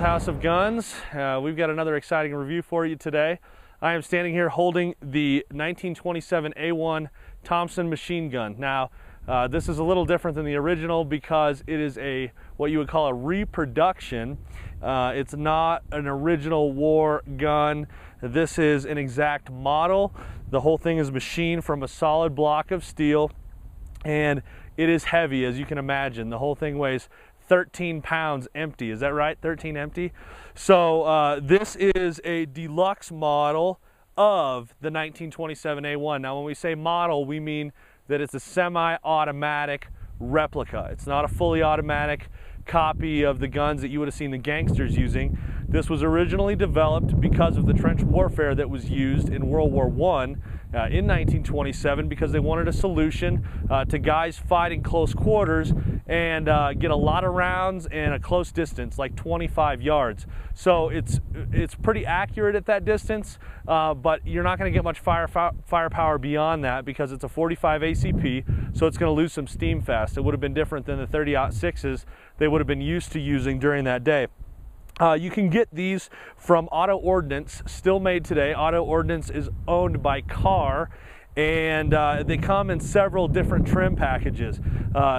with House of Guns. We've got another exciting review for you today. I am standing here holding the 1927 A1 Thompson machine gun. Now, this is a little different than the original because it is what you would call a reproduction. It's not an original war gun. This is an exact model. The whole thing is machined from a solid block of steel, and it is heavy, as you can imagine. The whole thing weighs 13 pounds empty. Is that right? 13 empty? So this is a deluxe model of the 1927 A1. Now, when we say model, we mean that it's a semi-automatic replica. It's not a fully automatic copy of the guns that you would have seen the gangsters using. This was originally developed because of the trench warfare that was used in World War I in 1927, because they wanted a solution to guys fighting close quarters and get a lot of rounds in a close distance, like 25 yards. So it's pretty accurate at that distance, but you're not going to get much firepower beyond that because it's a 45 ACP, so it's going to lose some steam fast. It would have been different than the 30-06s they would have been used to using during that day. You can get these from Auto Ordnance, still made today. Auto Ordnance is owned by Carr, and they come in several different trim packages.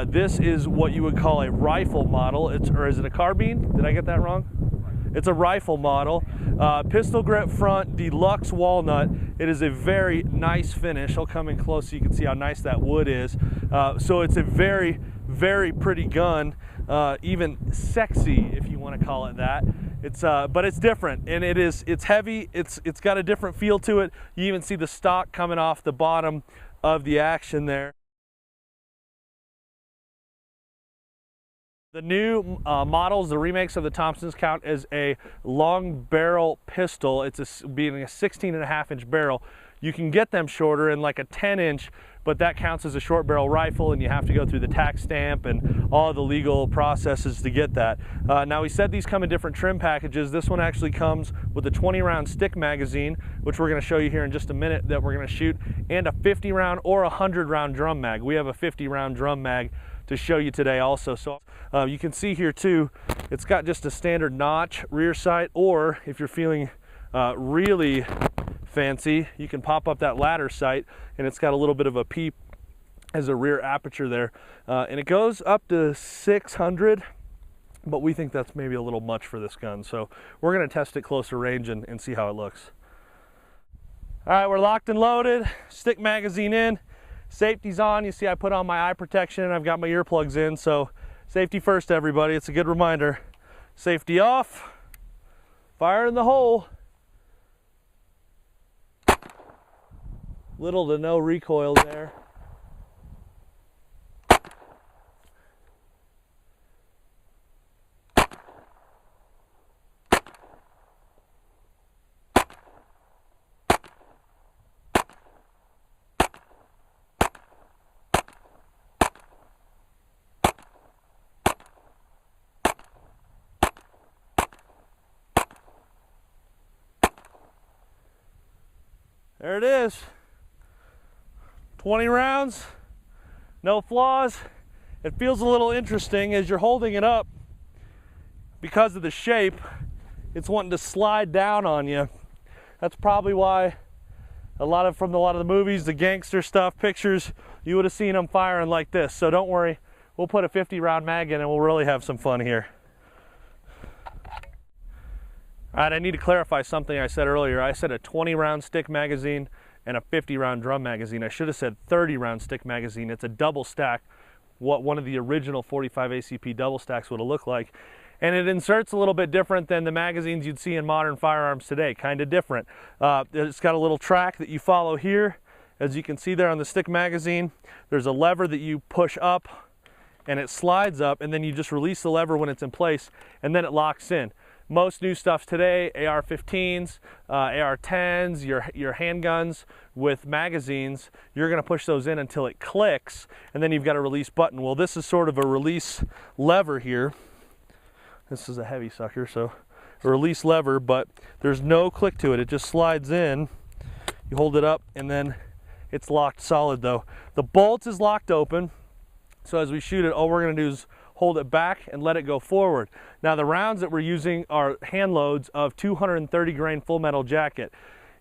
This is what you would call a rifle model. Or is it a carbine? Did I get that wrong? It's a rifle model. Pistol grip front, deluxe walnut. It is a very nice finish. I'll come in close so you can see how nice that wood is. So it's a very, very pretty gun. Even sexy, if you want to call it that. But it's different, and it's heavy. It's got a different feel to it. You even see the stock coming off the bottom of the action there. The new models, the remakes of the Thompsons, count as a long barrel pistol. It's being a 16.5-inch barrel. You can get them shorter in like a 10-inch, but that counts as a short barrel rifle, and you have to go through the tax stamp and all the legal processes to get that. Now, we said these come in different trim packages. This one actually comes with a 20-round stick magazine, which we're going to show you here in just a minute that we're going to shoot, and a 50-round or a 100-round drum mag. We have a 50-round drum mag to show you today also. So you can see here too, it's got just a standard notch rear sight, or if you're feeling really fancy, you can pop up that ladder sight, and it's got a little bit of a peep as a rear aperture there, and it goes up to 600, but we think that's maybe a little much for this gun, so we're going to test it closer range and see how it looks. All right, we're locked and loaded. Stick magazine in, safety's on. You see I put on my eye protection and I've got my earplugs in, so safety first, everybody. It's a good reminder. Safety off, fire in the hole. Little to no recoil there. There it is. 20 rounds, no flaws. It feels a little interesting as you're holding it up. Because of the shape, it's wanting to slide down on you. That's probably why from a lot of the movies, the gangster stuff, pictures, you would have seen them firing like this. So don't worry, we'll put a 50-round mag in and we'll really have some fun here. All right, I need to clarify something I said earlier. I said a 20-round stick magazine and a 50-round drum magazine. I should have said 30-round stick magazine. It's a double stack, what one of the original 45 ACP double stacks would have looked like. And it inserts a little bit different than the magazines you'd see in modern firearms today, kind of different. It's got a little track that you follow here. As you can see there on the stick magazine, there's a lever that you push up and it slides up, and then you just release the lever when it's in place, and then it locks in. Most new stuff today, AR-15s, AR-10s, your handguns with magazines, you're going to push those in until it clicks, and then you've got a release button. Well, this is sort of a release lever here. This is a heavy sucker, so a release lever, but there's no click to it. It just slides in. You hold it up, and then it's locked solid, though. The bolt is locked open, so as we shoot it, all we're going to do is hold it back and let it go forward. Now the rounds that we're using are hand loads of 230 grain full metal jacket.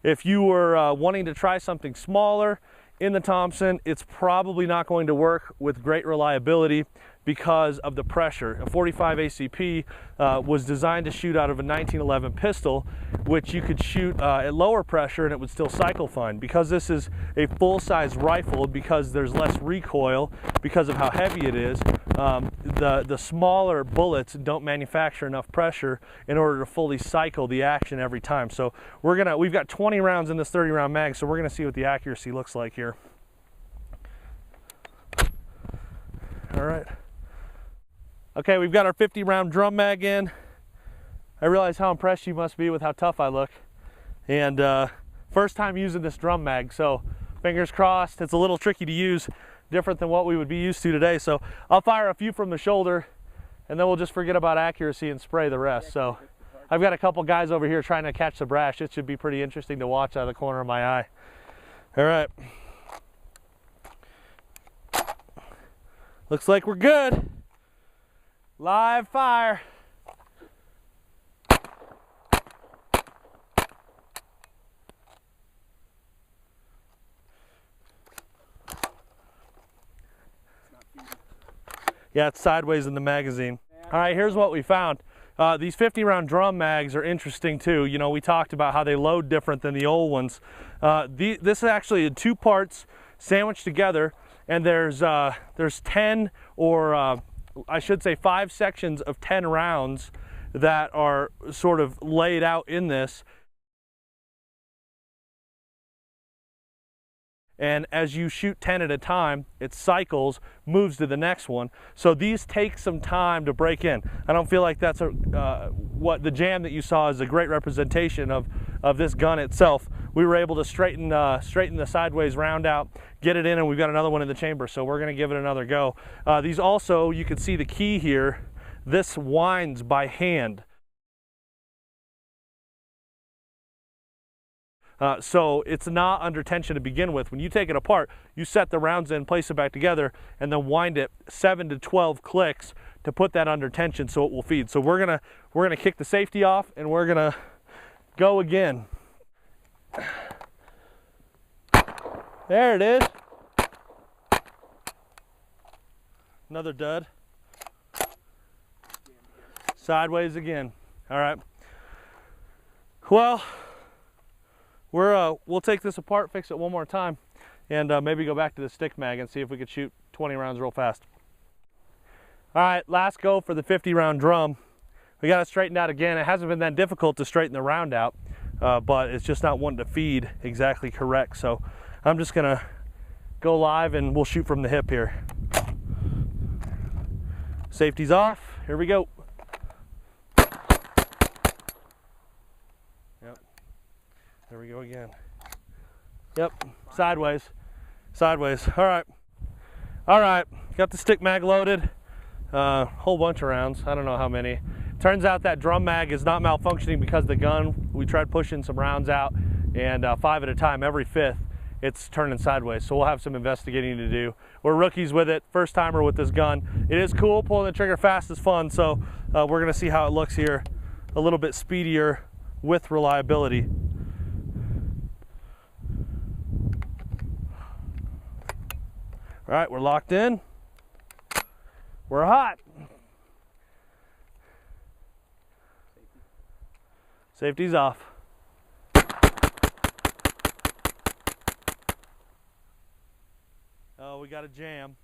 If you were wanting to try something smaller in the Thompson, it's probably not going to work with great reliability because of the pressure. A 45 ACP was designed to shoot out of a 1911 pistol, which you could shoot at lower pressure and it would still cycle fine. Because this is a full-size rifle, because there's less recoil, because of how heavy it is, the smaller bullets don't manufacture enough pressure in order to fully cycle the action every time. So we've got 20 rounds in this 30-round mag, so we're gonna see what the accuracy looks like here. All right. Okay, we've got our 50-round drum mag in. I realize how impressed you must be with how tough I look. And first time using this drum mag, so fingers crossed. It's a little tricky to use, different than what we would be used to today. So I'll fire a few from the shoulder, and then we'll just forget about accuracy and spray the rest. So I've got a couple guys over here trying to catch the brash. It should be pretty interesting to watch out of the corner of my eye. All right. Looks like we're good. Live fire. Yeah, it's sideways in the magazine. All right, here's what we found. These 50-round drum mags are interesting too. You know, we talked about how they load different than the old ones. This is actually in 2 parts sandwiched together, and there's 10, or I should say 5 sections of 10 rounds that are sort of laid out in this. And as you shoot 10 at a time, it cycles, moves to the next one. So these take some time to break in. I don't feel like that's what the jam that you saw is a great representation of this gun itself. We were able to straighten the sideways round out, get it in, and we've got another one in the chamber. So we're gonna give it another go. These also, you can see the key here, this winds by hand. So it's not under tension to begin with. When you take it apart, you set the rounds in, place it back together, and then wind it 7 to 12 clicks to put that under tension so it will feed. So we're gonna kick the safety off, and we're gonna go again. There it is. Another dud. Sideways again. All right. Well, we'll take this apart, fix it one more time, and maybe go back to the stick mag and see if we could shoot 20 rounds real fast. All right, last go for the 50-round drum. We got it straightened out again. It hasn't been that difficult to straighten the round out, but it's just not wanting to feed exactly correct. So I'm just gonna go live and we'll shoot from the hip here. Safety's off, here we go. There we go again. Yep, sideways, sideways. All right, got the stick mag loaded. Whole bunch of rounds, I don't know how many. Turns out that drum mag is not malfunctioning because of the gun. We tried pushing some rounds out, and 5 at a time, every 5th, it's turning sideways. So we'll have some investigating to do. We're rookies with it, first timer with this gun. It is cool, pulling the trigger fast is fun, so we're gonna see how it looks here. A little bit speedier with reliability. All right, we're locked in. We're hot. Safety's off. Oh, we got a jam.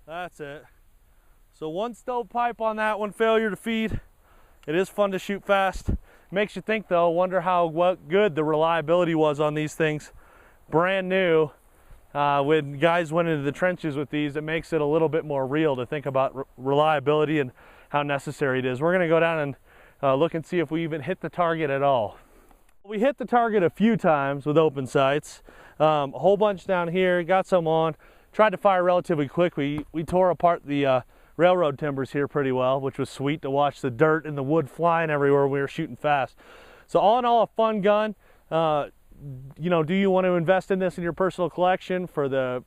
That's it. So 1 stovepipe on that one, failure to feed. It is fun to shoot fast. Makes you think though, wonder how good the reliability was on these things. Brand new. When guys went into the trenches with these, it makes it a little bit more real to think about reliability and how necessary it is. We're gonna go down and look and see if we even hit the target at all. We hit the target a few times with open sights. A whole bunch down here, got some on. Tried to fire relatively quick. We tore apart the railroad timbers here pretty well, which was sweet to watch the dirt and the wood flying everywhere when we were shooting fast. So all in all, a fun gun. you know, do you want to invest in this in your personal collection for the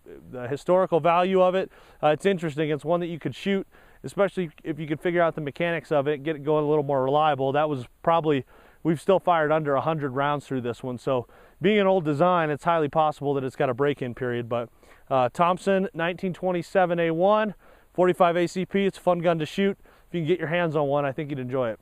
historical value of it? It's interesting. It's one that you could shoot, especially if you could figure out the mechanics of it, get it going a little more reliable. That was probably, we've still fired under 100 rounds through this one. So being an old design, it's highly possible that it's got a break-in period. But Thompson 1927 A1, 45 ACP, it's a fun gun to shoot. If you can get your hands on one, I think you'd enjoy it.